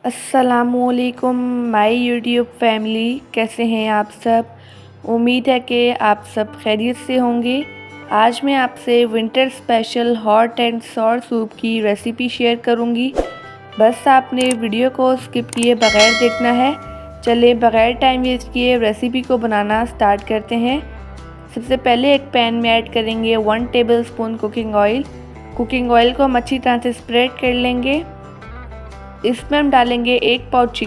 अस्सलामुअलैकुम my YouTube family, कैसे हैं आप सब। उम्मीद है कि आप सब खैरियत से होंगे। आज मैं आपसे winter special hot and sour soup की रेसिपी शेयर करूंगी। बस आपने वीडियो को स्किप किए बगैर देखना है। चलिए बगैर टाइम वेस्ट किए रेसिपी को बनाना स्टार्ट करते हैं। सबसे पहले एक पैन में ऐड करेंगे 1 tablespoon cooking oil. Cooking oil को हम अच्छी तरह से स्प्रेड कर लेंगे। इसमें हम डालेंगे 1 पाउच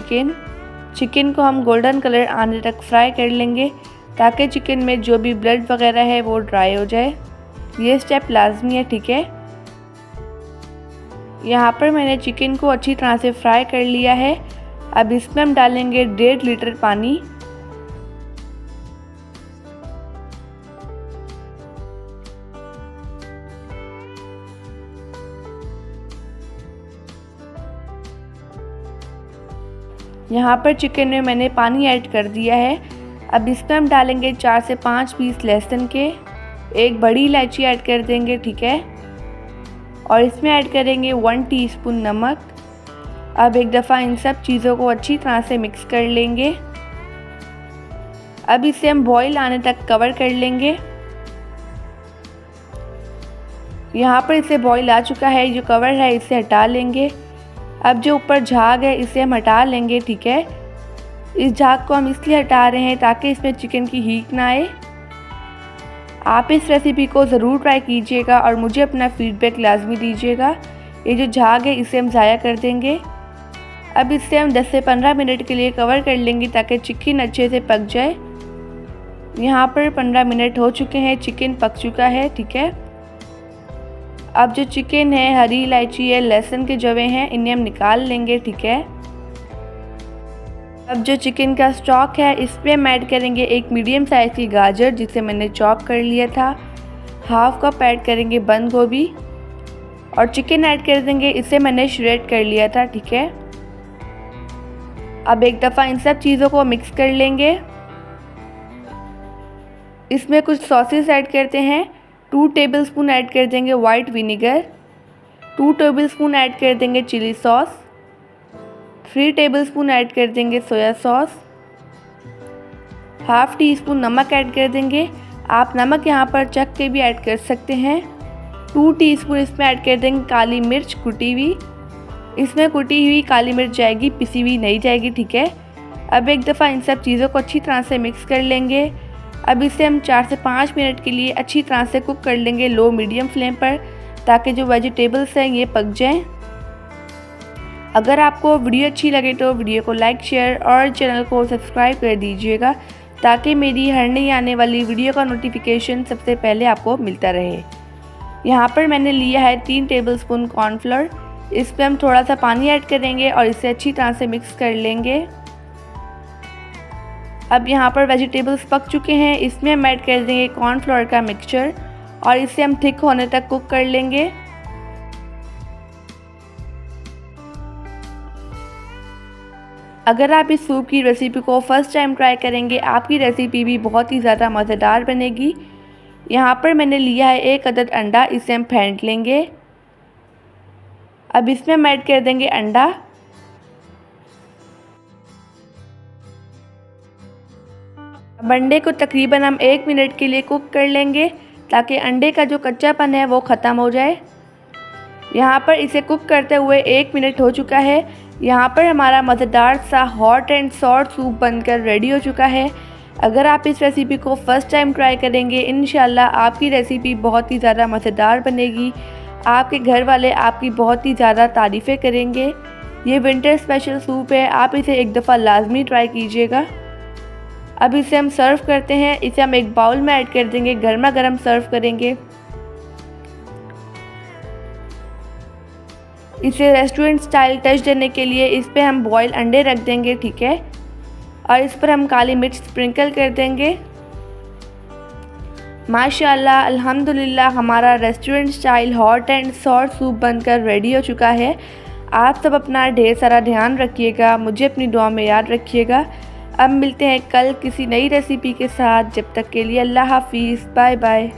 चिकन को हम गोल्डन कलर आने तक फ्राई कर लेंगे ताकि चिकन में जो भी ब्लड वगैरह है वो ड्राई हो जाए। ये स्टेप लाजमी है, ठीक है। यहाँ पर मैंने चिकन को अच्छी तरह से फ्राई कर लिया है। अब इसमें हम डालेंगे 1.5 लीटर पानी। यहाँ पर चिकन में मैंने पानी ऐड कर दिया है। अब इसमें हम डालेंगे 4 से 5 पीस लहसुन के, एक बड़ी इलायची ऐड कर देंगे, ठीक है। और इसमें ऐड करेंगे 1 टीस्पून नमक। अब एक दफ़ा इन सब चीज़ों को अच्छी तरह से मिक्स कर लेंगे। अब इसे हम बॉईल आने तक कवर कर लेंगे। यहाँ पर इसे बॉईल आ चुका है, जो कवर है इसे हटा लेंगे। अब जो ऊपर झाग है इसे हम हटा लेंगे, ठीक है। इस झाग को हम इसलिए हटा रहे हैं ताकि इसमें चिकन की हीट ना आए। आप इस रेसिपी को ज़रूर ट्राई कीजिएगा और मुझे अपना फीडबैक लाजमी दीजिएगा। ये जो झाग है इसे हम ज़ाया कर देंगे। अब इससे हम 10 से 15 मिनट के लिए कवर कर लेंगे ताकि चिकन अच्छे से पक जाए। यहाँ पर 15 मिनट हो चुके हैं, चिकन पक चुका है, ठीक है। अब जो चिकन है, हरी इलायची है, लहसुन के जवे हैं, इन्हें हम निकाल लेंगे, ठीक है। अब जो चिकन का स्टॉक है इसमें हम ऐड करेंगे 1 मीडियम साइज़ की गाजर जिसे मैंने चॉप कर लिया था। हाफ कप ऐड करेंगे बंद गोभी और चिकन ऐड कर देंगे, इसे मैंने श्रेड कर लिया था, ठीक है। अब एक दफ़ा इन सब चीज़ों को मिक्स कर लेंगे। इसमें कुछ सॉसेस ऐड करते हैं। 2 टेबलस्पून ऐड कर देंगे वाइट विनेगर, 2 टेबलस्पून ऐड कर देंगे चिली सॉस, 3 टेबलस्पून ऐड कर देंगे soya sauce, half tea spoon नमक ऐड कर देंगे। आप नमक यहाँ पर चख के भी ऐड कर सकते हैं। 2 टीस्पून इसमें ऐड कर देंगे काली मिर्च कुटी हुई। इसमें कुटी हुई काली मिर्च जाएगी, पिसी हुई नहीं जाएगी, ठीक है। अब एक दफ़ा इन सब चीज़ों को अच्छी तरह से मिक्स कर लेंगे। अब इसे हम 4 से 5 मिनट के लिए अच्छी तरह से कुक कर लेंगे लो मीडियम फ्लेम पर ताकि जो वेजिटेबल्स हैं ये पक जाएं। अगर आपको वीडियो अच्छी लगे तो वीडियो को लाइक, शेयर और चैनल को सब्सक्राइब कर दीजिएगा ताकि मेरी हर नई आने वाली वीडियो का नोटिफिकेशन सबसे पहले आपको मिलता रहे। यहाँ पर मैंने लिया है 3 टेबलस्पून कॉर्नफ्लोर। इस पर हम थोड़ा सा पानी ऐड करेंगे और इसे अच्छी तरह से मिक्स कर लेंगे। अब यहाँ पर वेजिटेबल्स पक चुके हैं। इसमें हम ऐड कर देंगे कॉर्नफ्लोर का मिक्सचर और इसे हम थिक होने तक कुक कर लेंगे। अगर आप इस सूप की रेसिपी को फर्स्ट टाइम ट्राई करेंगे, आपकी रेसिपी भी बहुत ही ज़्यादा मज़ेदार बनेगी। यहाँ पर मैंने लिया है 1 अदद अंडा, इसे हम फेंट लेंगे। अब इसमें हम ऐड कर देंगे अंडा। अब अंडे को तकरीबन हम 1 मिनट के लिए कुक कर लेंगे ताकि अंडे का जो कच्चापन है वो ख़त्म हो जाए। यहाँ पर इसे कुक करते हुए 1 मिनट हो चुका है। यहाँ पर हमारा मज़ेदार सा हॉट एंड सॉर सूप बनकर रेडी हो चुका है। अगर आप इस रेसिपी को फ़र्स्ट टाइम ट्राई करेंगे, इंशाल्लाह आपकी रेसिपी बहुत ही ज़्यादा मज़ेदार बनेगी। आपके घर वाले आपकी बहुत ही ज़्यादा तारीफ़ें करेंगे। ये विंटर स्पेशल सूप है, आप इसे एक दफ़ा लाजमी ट्राई कीजिएगा। अब इसे हम सर्व करते हैं। इसे हम एक बाउल में ऐड कर देंगे, गर्मा गर्म सर्व करेंगे। इसे रेस्टोरेंट स्टाइल टच देने के लिए इस पे हम बॉयल अंडे रख देंगे, ठीक है। और इस पर हम काली मिर्च स्प्रिंकल कर देंगे। माशाल्लाह अल्हम्दुलिल्लाह हमारा restaurant style hot and sour soup बनकर रेडी हो चुका है। आप सब अपना ढेर सारा ध्यान रखिएगा, मुझे अपनी दुआ में याद रखिएगा। अब मिलते हैं कल किसी नई रेसिपी के साथ। जब तक के लिए अल्लाह हाफिज़, बाय बाय।